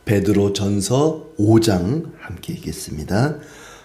베드로전서 5장 함께 읽겠습니다.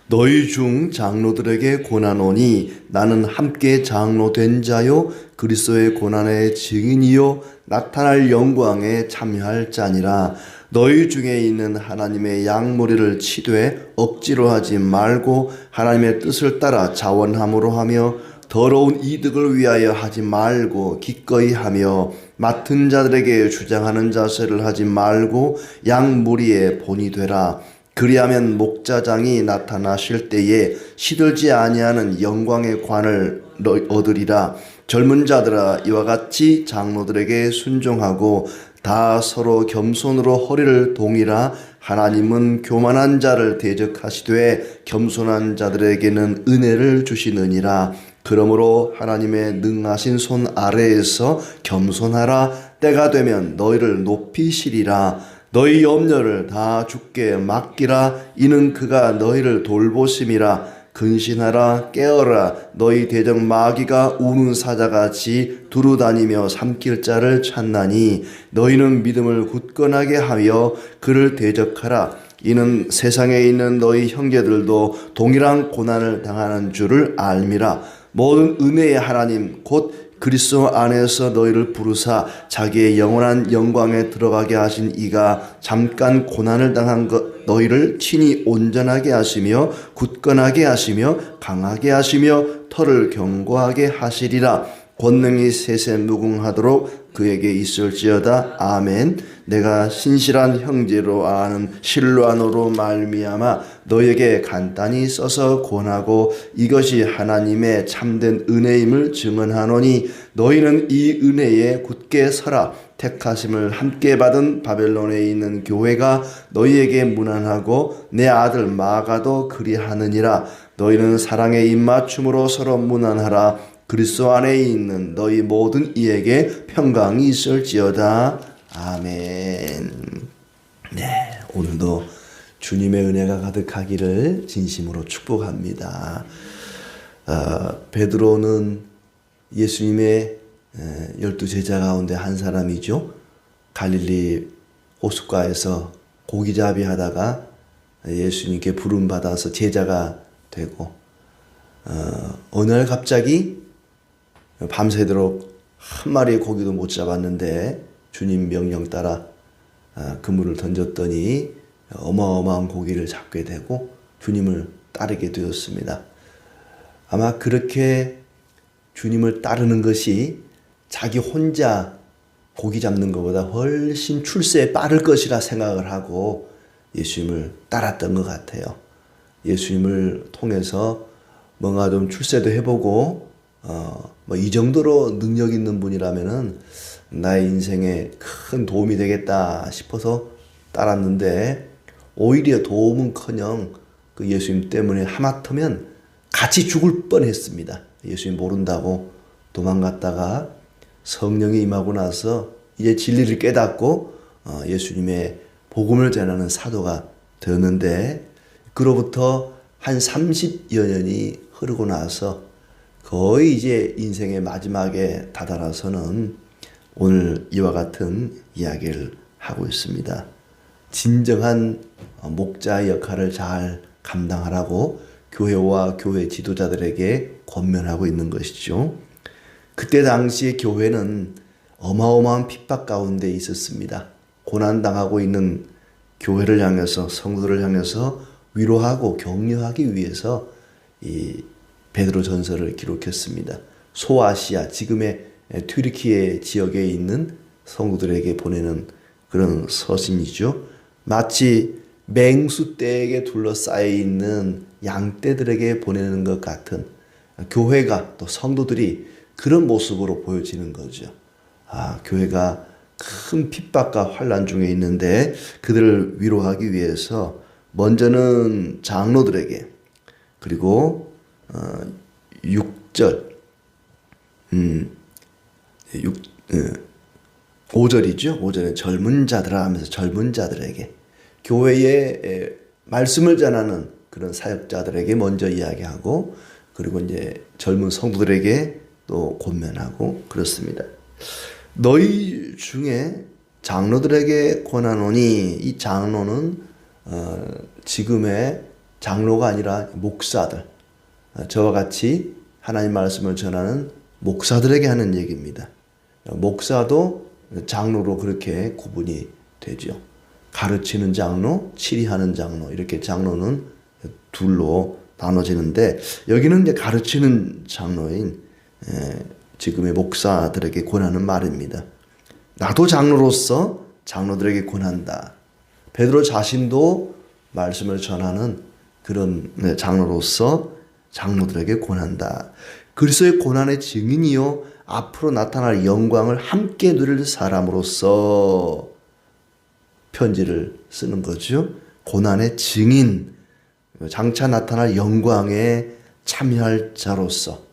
너희 중 장로들에게 고난오니 나는 함께 장로 된 자요 그리스도의 고난의 증인이요 나타날 영광에 참여할 자니라. 너희 중에 있는 하나님의 양무리를 치되 억지로 하지 말고 하나님의 뜻을 따라 자원함으로 하며 더러운 이득을 위하여 하지 말고 기꺼이 하며 맡은 자들에게 주장하는 자세를 하지 말고 양무리의 본이 되라. 그리하면 목자장이 나타나실 때에 시들지 아니하는 영광의 관을 얻으리라. 젊은 자들아 이와 같이 장로들에게 순종하고 다 서로 겸손으로 허리를 동이라. 하나님은 교만한 자를 대적하시되 겸손한 자들에게는 은혜를 주시느니라. 그러므로 하나님의 능하신 손 아래에서 겸손하라. 때가 되면 너희를 높이시리라. 너희 염려를 다 주께 맡기라. 이는 그가 너희를 돌보심이라. 근신하라. 깨어라. 너희 대적 마귀가 우는 사자같이 두루다니며 삼킬 자를 찾나니 너희는 믿음을 굳건하게 하여 그를 대적하라. 이는 세상에 있는 너희 형제들도 동일한 고난을 당하는 줄을 알미라. 모든 은혜의 하나님 곧 그리스도 안에서 너희를 부르사 자기의 영원한 영광에 들어가게 하신 이가 잠깐 고난을 당한 너희를 친히 온전하게 하시며 굳건하게 하시며 강하게 하시며 터를 견고하게 하시리라. 권능이 세세 무궁하도록 그에게 있을지어다. 아멘. 내가 신실한 형제로 아는 실로아노로 말미암아 너에게 간단히 써서 권하고 이것이 하나님의 참된 은혜임을 증언하노니 너희는 이 은혜에 굳게 서라. 택하심을 함께 받은 바벨론에 있는 교회가 너희에게 문안하고 내 아들 마가도 그리하느니라. 너희는 사랑의 입맞춤으로 서로 문안하라. 그리스도 안에 있는 너희 모든 이에게 평강이 있을지어다. 아멘. 네, 오늘도 주님의 은혜가 가득하기를 진심으로 축복합니다. 베드로는 예수님의 12제자 가운데 한 사람이죠. 갈릴리 호숫가에서 고기잡이 하다가 예수님께 부름받아서 제자가 되고 어느 날 갑자기 밤새도록 한 마리의 고기도 못 잡았는데 주님 명령 따라 그물을 던졌더니 어마어마한 고기를 잡게 되고 주님을 따르게 되었습니다. 아마 그렇게 주님을 따르는 것이 자기 혼자 고기 잡는 것보다 훨씬 출세에 빠를 것이라 생각을 하고 예수님을 따랐던 것 같아요. 예수님을 통해서 뭔가 좀 출세도 해보고 이 정도로 능력 있는 분이라면은 나의 인생에 큰 도움이 되겠다 싶어서 따랐는데 오히려 도움은커녕 그 예수님 때문에 하마터면 같이 죽을 뻔했습니다. 예수님 모른다고 도망갔다가 성령이 임하고 나서 이제 진리를 깨닫고 예수님의 복음을 전하는 사도가 되었는데 그로부터 한 30여 년이 흐르고 나서 거의 이제 인생의 마지막에 다다라서는 오늘 이와 같은 이야기를 하고 있습니다. 진정한 목자의 역할을 잘 감당하라고 교회와 교회 지도자들에게 권면하고 있는 것이죠. 그때 당시의 교회는 어마어마한 핍박 가운데 있었습니다. 고난당하고 있는 교회를 향해서 성도들을 향해서 위로하고 격려하기 위해서 이 베드로전서를 기록했습니다. 소아시아 지금의 튀르키예 지역에 있는 성도들에게 보내는 그런 서신이죠. 마치 맹수떼에게 둘러싸여 있는 양떼들에게 보내는 것 같은 교회가 또 성도들이 그런 모습으로 보여지는 거죠. 교회가 큰 핍박과 환난 중에 있는데 그들을 위로하기 위해서 먼저는 장로들에게 그리고 6절 5절이죠. 5절에 젊은 자들아 하면서 젊은 자들에게 교회에 말씀을 전하는 그런 사역자들에게 먼저 이야기하고 그리고 이제 젊은 성도들에게 또 권면하고 그렇습니다. 너희 중에 장로들에게 권하노니, 이 장로는 지금의 장로가 아니라 목사들, 저와 같이 하나님 말씀을 전하는 목사들에게 하는 얘기입니다. 목사도 장로로 그렇게 구분이 되죠. 가르치는 장로, 치리하는 장로, 이렇게 장로는 둘로 나눠지는데, 여기는 이제 가르치는 장로인 지금의 목사들에게 권하는 말입니다. 나도 장로로서 장로들에게 권한다. 베드로 자신도 말씀을 전하는 그런 장로로서 장로들에게 권한다. 그리스도의 고난의 증인이요 앞으로 나타날 영광을 함께 누릴 사람으로서 편지를 쓰는 거죠. 고난의 증인, 장차 나타날 영광에 참여할 자로서,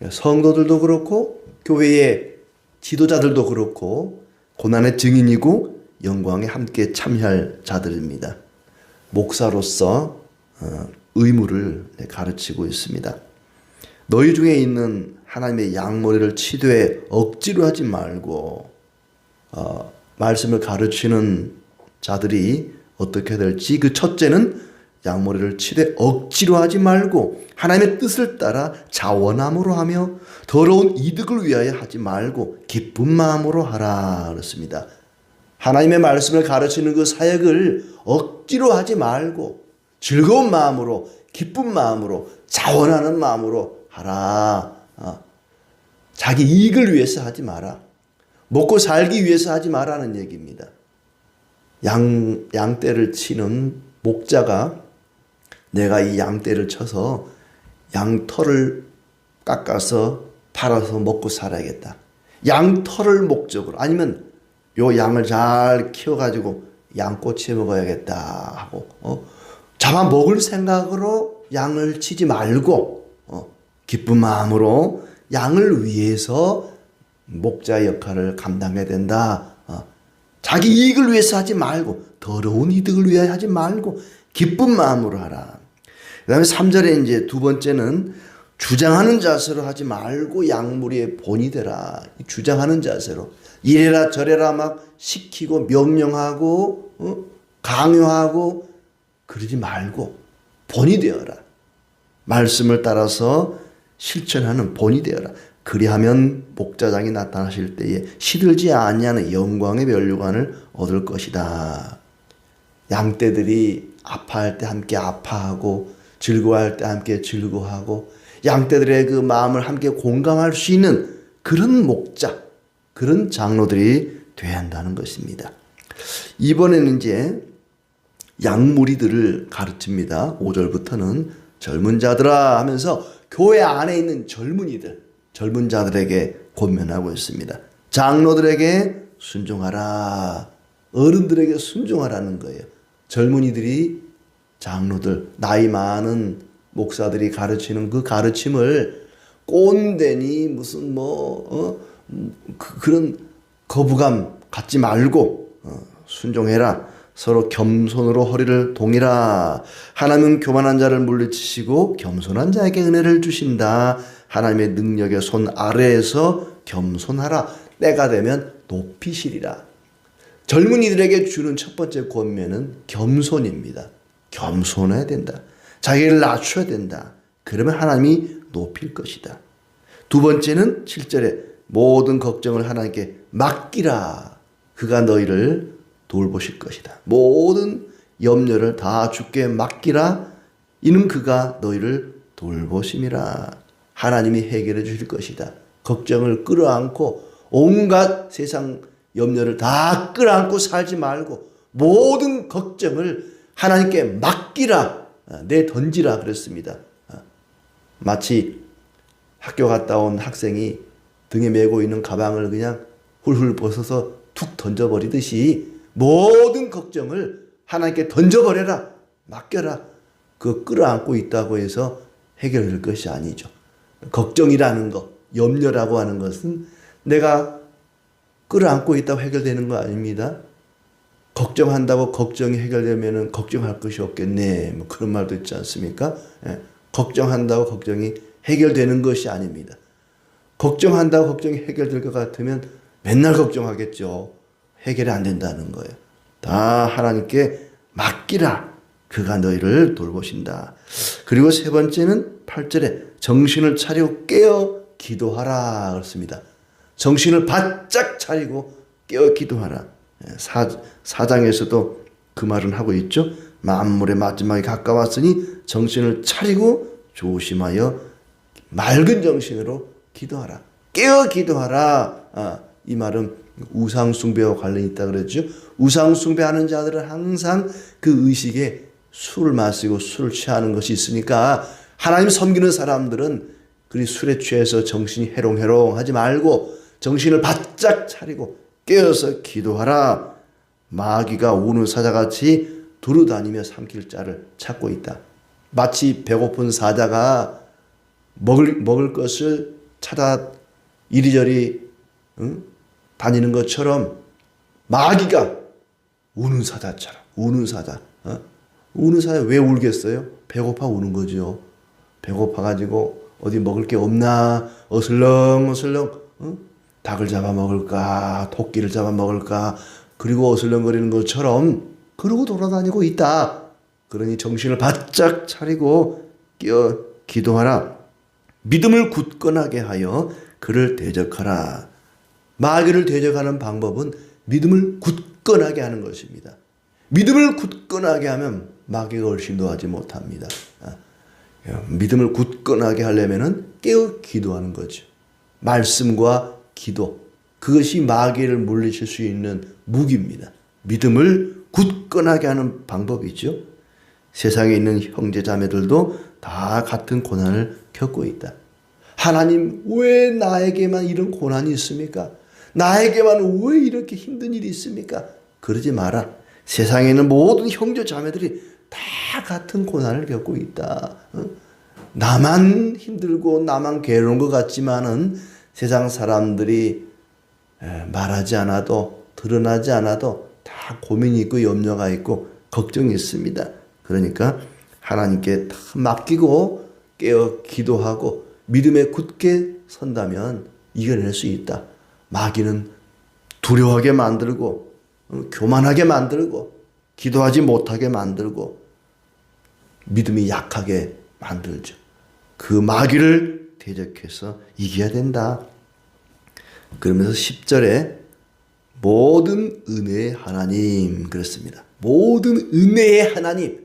성도들도 그렇고 교회의 지도자들도 그렇고 고난의 증인이고 영광에 함께 참여할 자들입니다. 목사로서 의무를 가르치고 있습니다. 너희 중에 있는 하나님의 양머리를 치되 억지로 하지 말고, 말씀을 가르치는 자들이 어떻게 될지, 그 첫째는 양머리를 치되 억지로 하지 말고 하나님의 뜻을 따라 자원함으로 하며 더러운 이득을 위하여 하지 말고 기쁜 마음으로 하라 그렇습니다. 하나님의 말씀을 가르치는 그 사역을 억지로 하지 말고 즐거운 마음으로, 기쁜 마음으로, 자원하는 마음으로 하라. 자기 이익을 위해서 하지 마라. 먹고 살기 위해서 하지 마라는 얘기입니다. 양떼를 치는 목자가 내가 이 양떼를 쳐서 양털을 깎아서 팔아서 먹고 살아야겠다, 양털을 목적으로, 아니면 요 양을 잘 키워가지고 양꼬치 먹어야겠다 하고 잡아먹을 생각으로 양을 치지 말고 기쁜 마음으로 양을 위해서 목자의 역할을 감당해야 된다. 자기 이익을 위해서 하지 말고, 더러운 이득을 위하여 하지 말고 기쁜 마음으로 하라. 그 다음에 3절에 이제 두 번째는 주장하는 자세로 하지 말고 양무리의 본이 되라. 주장하는 자세로 이래라 저래라 막 시키고 명령하고 강요하고 그러지 말고 본이 되어라. 말씀을 따라서 실천하는 본이 되어라. 그리하면 목자장이 나타나실 때에 시들지 아니하는 영광의 면류관을 얻을 것이다. 양떼들이 아파할 때 함께 아파하고 즐거워할 때 함께 즐거워하고 양떼들의 그 마음을 함께 공감할 수 있는 그런 목자, 그런 장로들이 돼야 한다는 것입니다. 이번에는 이제 양무리들을 가르칩니다. 5절부터는 젊은 자들아 하면서 교회 안에 있는 젊은 자들에게 권면하고 있습니다. 장로들에게 순종하라. 어른들에게 순종하라는 거예요. 젊은이들이 장로들, 나이 많은 목사들이 가르치는 그 가르침을 꼰대니 무슨 그런 거부감 갖지 말고 순종해라. 서로 겸손으로 허리를 동이라. 하나님은 교만한 자를 물리치시고 겸손한 자에게 은혜를 주신다. 하나님의 능력의 손 아래에서 겸손하라. 때가 되면 높이시리라. 젊은이들에게 주는 첫 번째 권면은 겸손입니다. 겸손해야 된다. 자기를 낮춰야 된다. 그러면 하나님이 높일 것이다. 두 번째는 7절에 모든 걱정을 하나님께 맡기라. 그가 너희를 돌보실 것이다. 모든 염려를 다 주께 맡기라. 이는 그가 너희를 돌보심이라. 하나님이 해결해 주실 것이다. 걱정을 끌어안고 온갖 세상 염려를 다 끌어안고 살지 말고 모든 걱정을 하나님께 맡기라. 내던지라 그랬습니다. 마치 학교 갔다 온 학생이 등에 메고 있는 가방을 그냥 훌훌 벗어서 툭 던져버리듯이 모든 걱정을 하나님께 던져버려라. 맡겨라. 그 끌어안고 있다고 해서 해결될 것이 아니죠. 걱정이라는 것, 염려라고 하는 것은 내가 끌어안고 있다고 해결되는 거 아닙니다. 걱정한다고 걱정이 해결되면 걱정할 것이 없겠네. 뭐 그런 말도 있지 않습니까? 걱정한다고 걱정이 해결되는 것이 아닙니다. 걱정한다고 걱정이 해결될 것 같으면 맨날 걱정하겠죠. 해결이 안 된다는 거예요. 다 하나님께 맡기라. 그가 너희를 돌보신다. 그리고 세 번째는 8절에 정신을 차리고 깨어 기도하라 그렇습니다. 정신을 바짝 차리고 깨어 기도하라. 사장에서도 그 말은 하고 있죠. 만물의 마지막이 가까웠으니 정신을 차리고 조심하여 맑은 정신으로 기도하라. 깨어 기도하라. 이 말은 우상 숭배와 관련이 있다 그랬죠. 우상 숭배하는 자들은 항상 그 의식에 술을 마시고 술을 취하는 것이 있으니까 하나님 섬기는 사람들은 그리 술에 취해서 정신이 해롱해롱하지 말고 정신을 바짝 차리고 깨어서 기도하라. 마귀가 우는 사자같이 두루다니며 삼킬 자를 찾고 있다. 마치 배고픈 사자가 먹을 것을 찾아 이리저리 다니는 것처럼 마귀가 우는 사자처럼 우는 사자. 우는 사자 왜 울겠어요? 배고파 우는 거죠. 배고파가지고 어디 먹을 게 없나 어슬렁어슬렁 닭을 잡아 먹을까 토끼를 잡아 먹을까 그리고 어슬렁거리는 것처럼 그러고 돌아다니고 있다. 그러니 정신을 바짝 차리고 깨어 기도하라. 믿음을 굳건하게 하여 그를 대적하라. 마귀를 대적하는 방법은 믿음을 굳건하게 하는 것입니다. 믿음을 굳건하게 하면 마귀가 얼씬도하지 못합니다. 믿음을 굳건하게 하려면 깨어 기도하는 거죠. 말씀과 기도, 그것이 마귀를 물리칠 수 있는 무기입니다. 믿음을 굳건하게 하는 방법이죠. 세상에 있는 형제 자매들도 다 같은 고난을 겪고 있다. 하나님 왜 나에게만 이런 고난이 있습니까? 나에게만 왜 이렇게 힘든 일이 있습니까? 그러지 마라. 세상에 있는 모든 형제 자매들이 다 같은 고난을 겪고 있다. 나만 힘들고 나만 괴로운 것 같지만은 세상 사람들이 말하지 않아도 드러나지 않아도 다 고민이 있고 염려가 있고 걱정이 있습니다. 그러니까 하나님께 다 맡기고 깨어 기도하고 믿음에 굳게 선다면 이겨낼 수 있다. 마귀는 두려워하게 만들고 교만하게 만들고 기도하지 못하게 만들고 믿음이 약하게 만들죠. 그 마귀를 대적해서 이겨야 된다. 그러면서 10절에 모든 은혜의 하나님 그랬습니다. 모든 은혜의 하나님.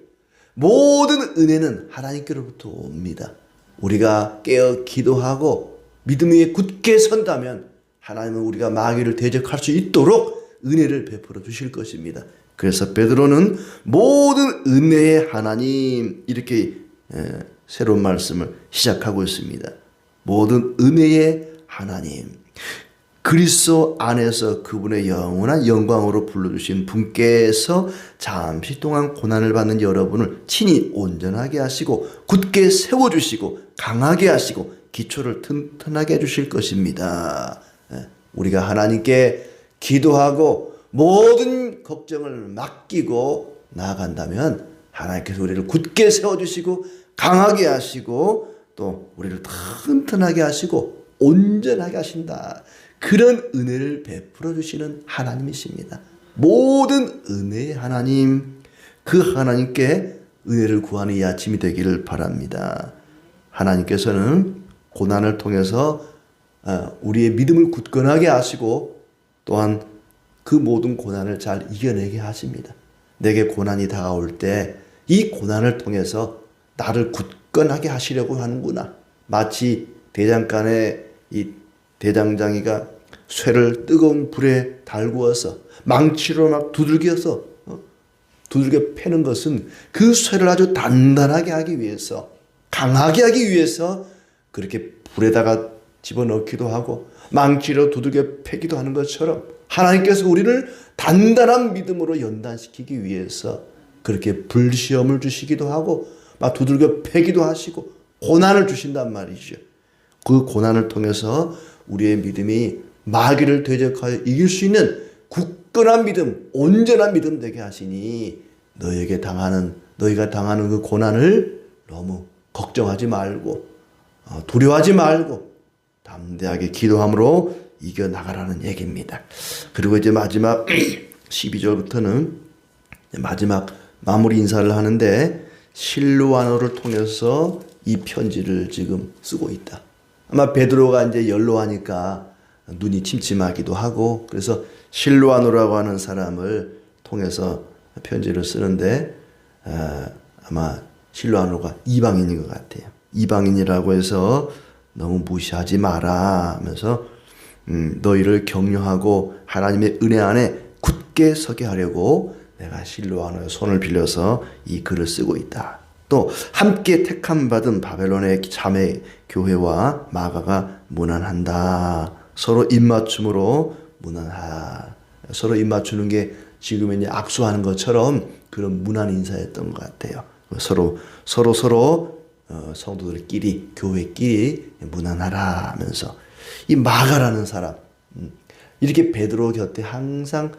모든 은혜는 하나님께로부터 옵니다. 우리가 깨어 기도하고 믿음 위에 굳게 선다면 하나님은 우리가 마귀를 대적할 수 있도록 은혜를 베풀어 주실 것입니다. 그래서 베드로는 모든 은혜의 하나님 이렇게 새로운 말씀을 시작하고 있습니다. 모든 은혜의 하나님. 그리스도 안에서 그분의 영원한 영광으로 불러주신 분께서 잠시 동안 고난을 받는 여러분을 친히 온전하게 하시고 굳게 세워주시고 강하게 하시고 기초를 튼튼하게 해주실 것입니다. 우리가 하나님께 기도하고 모든 걱정을 맡기고 나아간다면 하나님께서 우리를 굳게 세워주시고 강하게 하시고 또 우리를 튼튼하게 하시고 온전하게 하신다. 그런 은혜를 베풀어 주시는 하나님이십니다. 모든 은혜의 하나님, 그 하나님께 은혜를 구하는 이 아침이 되기를 바랍니다. 하나님께서는 고난을 통해서 우리의 믿음을 굳건하게 하시고 또한 그 모든 고난을 잘 이겨내게 하십니다. 내게 고난이 다가올 때 이 고난을 통해서 나를 굳건하게 하시려고 하는구나. 마치 대장간에 이 대장장이가 쇠를 뜨거운 불에 달구어서 망치로 막 두들겨 패는 것은 그 쇠를 아주 단단하게 하기 위해서 강하게 하기 위해서 그렇게 불에다가 집어넣기도 하고 망치로 두들겨 패기도 하는 것처럼 하나님께서 우리를 단단한 믿음으로 연단시키기 위해서 그렇게 불시험을 주시기도 하고 막 두들겨 패기도 하시고 고난을 주신단 말이죠. 그 고난을 통해서 우리의 믿음이 마귀를 대적하여 이길 수 있는 굳건한 믿음, 온전한 믿음 되게 하시니 너희가 당하는 그 고난을 너무 걱정하지 말고 두려워하지 말고 담대하게 기도함으로 이겨나가라는 얘기입니다. 그리고 이제 마지막 12절부터는 마지막 마무리 인사를 하는데 실로아노를 통해서 이 편지를 지금 쓰고 있다. 아마 베드로가 이제 연로하니까 눈이 침침하기도 하고 그래서 실로아노라고 하는 사람을 통해서 편지를 쓰는데 아마 실로아노가 이방인인 것 같아요. 이방인이라고 해서 너무 무시하지 마라 하면서 너희를 격려하고 하나님의 은혜 안에 굳게 서게 하려고 내가 실로아노의 손을 빌려서 이 글을 쓰고 있다. 또 함께 택함 받은 바벨론의 자매 교회와 마가가 문안한다. 서로 입맞춤으로 문안하라. 서로 입맞추는 게 지금 이제 악수하는 것처럼 그런 문안 인사였던 것 같아요. 서로 성도들끼리 교회끼리 문안하라 하면서 이 마가라는 사람 이렇게 베드로 곁에 항상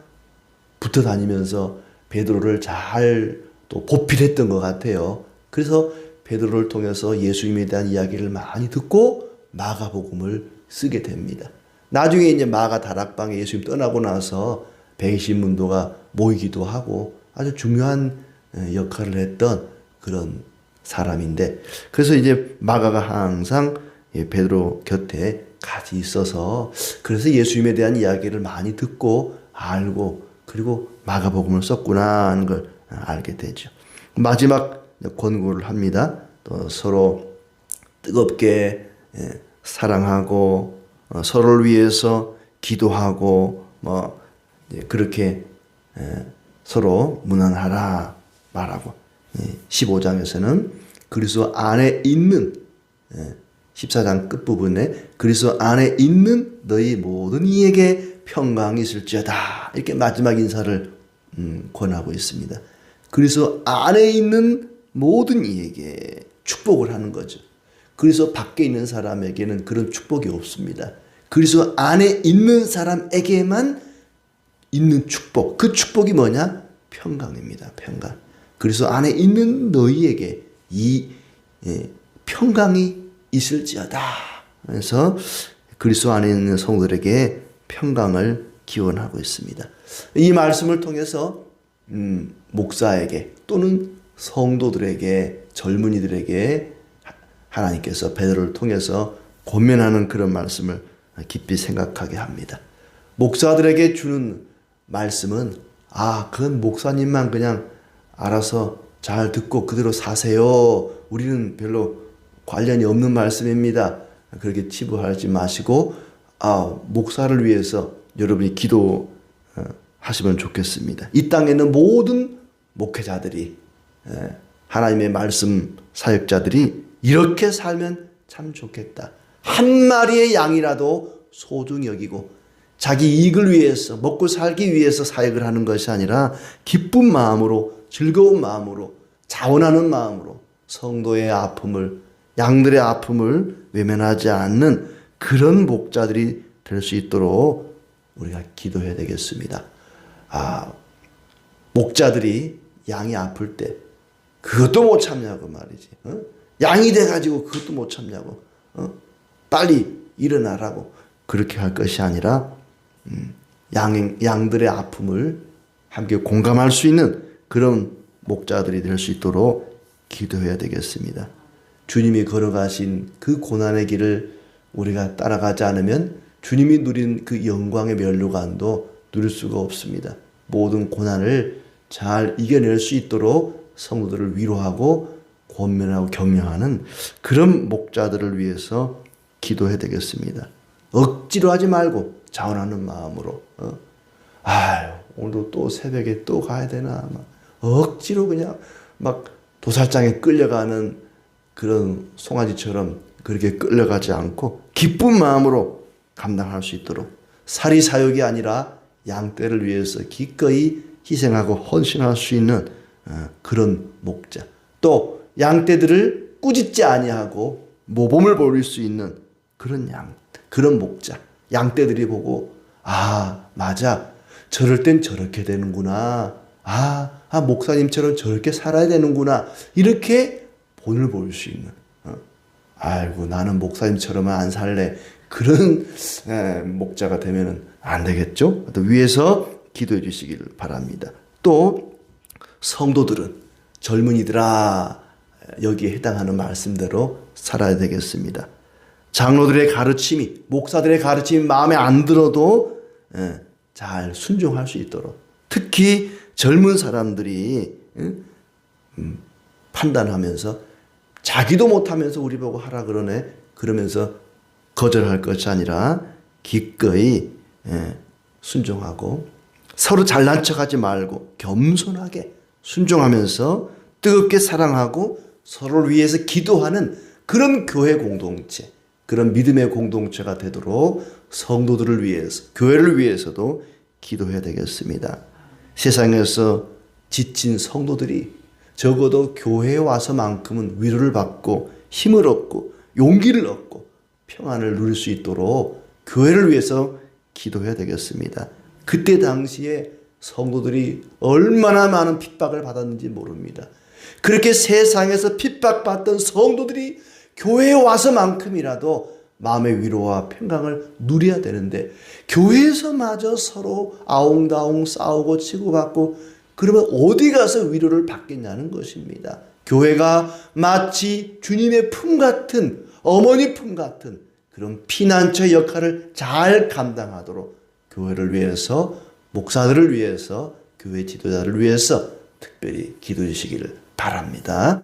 붙어 다니면서 베드로를 잘 또 보필했던 것 같아요. 그래서 베드로를 통해서 예수님에 대한 이야기를 많이 듣고 마가복음을 쓰게 됩니다. 나중에 이제 마가 다락방에 예수님 떠나고 나서 백신문도가 모이기도 하고 아주 중요한 역할을 했던 그런 사람인데 그래서 이제 마가가 항상 베드로 곁에 같이 있어서 그래서 예수님에 대한 이야기를 많이 듣고 알고 그리고 마가복음을 썼구나 하는 걸 알게 되죠. 마지막 권고를 합니다. 또 서로 뜨겁게 사랑하고 서로를 위해서 기도하고 그렇게 서로 문안하라 말하고 15장에서는 그리스도 안에 있는 14장 끝부분에 그리스도 안에 있는 너희 모든 이에게 평강이 있을지어다 이렇게 마지막 인사를 권하고 있습니다. 그리스도 안에 있는 모든 이에게 축복을 하는 거죠. 그리스도 밖에 있는 사람에게는 그런 축복이 없습니다. 그리스도 안에 있는 사람에게만 있는 축복. 그 축복이 뭐냐? 평강입니다. 평강. 그리스도 안에 있는 너희에게 이 평강이 있을지어다. 그래서 그리스도 안에 있는 성도들에게 평강을 기원하고 있습니다. 이 말씀을 통해서 목사에게 또는 성도들에게 젊은이들에게 하나님께서 베드로를 통해서 권면하는 그런 말씀을 깊이 생각하게 합니다. 목사들에게 주는 말씀은 그건 목사님만 그냥 알아서 잘 듣고 그대로 사세요. 우리는 별로 관련이 없는 말씀입니다. 그렇게 치부하지 마시고 목사를 위해서 여러분이 기도하시면 좋겠습니다. 이 땅에 있는 모든 목회자들이 하나님의 말씀 사역자들이 이렇게 살면 참 좋겠다. 한 마리의 양이라도 소중히 여기고 자기 이익을 위해서 먹고 살기 위해서 사역을 하는 것이 아니라 기쁜 마음으로 즐거운 마음으로 자원하는 마음으로 성도의 아픔을 양들의 아픔을 외면하지 않는 그런 목자들이 될 수 있도록 우리가 기도해야 되겠습니다. 목자들이 양이 아플 때 그것도 못 참냐고 말이지. 양이 돼가지고 그것도 못 참냐고. 빨리 일어나라고 그렇게 할 것이 아니라 양들의 아픔을 함께 공감할 수 있는 그런 목자들이 될 수 있도록 기도해야 되겠습니다. 주님이 걸어가신 그 고난의 길을 우리가 따라가지 않으면 주님이 누린 그 영광의 면류관도 누릴 수가 없습니다. 모든 고난을 잘 이겨낼 수 있도록 성도들을 위로하고 권면하고 격려하는 그런 목자들을 위해서 기도해야 되겠습니다. 억지로 하지 말고 자원하는 마음으로 오늘도 또 새벽에 또 가야 되나 억지로 그냥 막 도살장에 끌려가는 그런 송아지처럼 그렇게 끌려가지 않고 기쁜 마음으로 감당할 수 있도록 사리사욕이 아니라 양떼를 위해서 기꺼이 희생하고 헌신할 수 있는 그런 목자, 또 양떼들을 꾸짖지 아니하고 모범을 보일 수 있는 그런 목자, 양떼들이 보고 맞아, 저럴 땐 저렇게 되는구나, 목사님처럼 저렇게 살아야 되는구나, 이렇게 본을 보일 수 있는, 아이고 나는 목사님처럼은 안 살래, 그런 목자가 되면 안 되겠죠. 또 위에서 기도해 주시기를 바랍니다. 또 성도들은 젊은이들아 여기에 해당하는 말씀대로 살아야 되겠습니다. 장로들의 가르침이 목사들의 가르침이 마음에 안 들어도 잘 순종할 수 있도록 특히 젊은 사람들이 판단하면서 자기도 못하면서 우리 보고 하라 그러네 그러면서 거절할 것이 아니라 기꺼이 순종하고 서로 잘난 척하지 말고 겸손하게 순종하면서 뜨겁게 사랑하고 서로를 위해서 기도하는 그런 교회 공동체, 그런 믿음의 공동체가 되도록 성도들을 위해서, 교회를 위해서도 기도해야 되겠습니다. 세상에서 지친 성도들이 적어도 교회에 와서만큼은 위로를 받고 힘을 얻고 용기를 얻고 평안을 누릴 수 있도록 교회를 위해서 기도해야 되겠습니다. 그때 당시에 성도들이 얼마나 많은 핍박을 받았는지 모릅니다. 그렇게 세상에서 핍박받던 성도들이 교회에 와서만큼이라도 마음의 위로와 평강을 누려야 되는데 교회에서마저 서로 아웅다웅 싸우고 치고받고 그러면 어디 가서 위로를 받겠냐는 것입니다. 교회가 마치 주님의 품 같은 어머니 품 같은 그런 피난처 역할을 잘 감당하도록 교회를 위해서 목사들을 위해서 교회 지도자를 위해서 특별히 기도해 주시기를 바랍니다.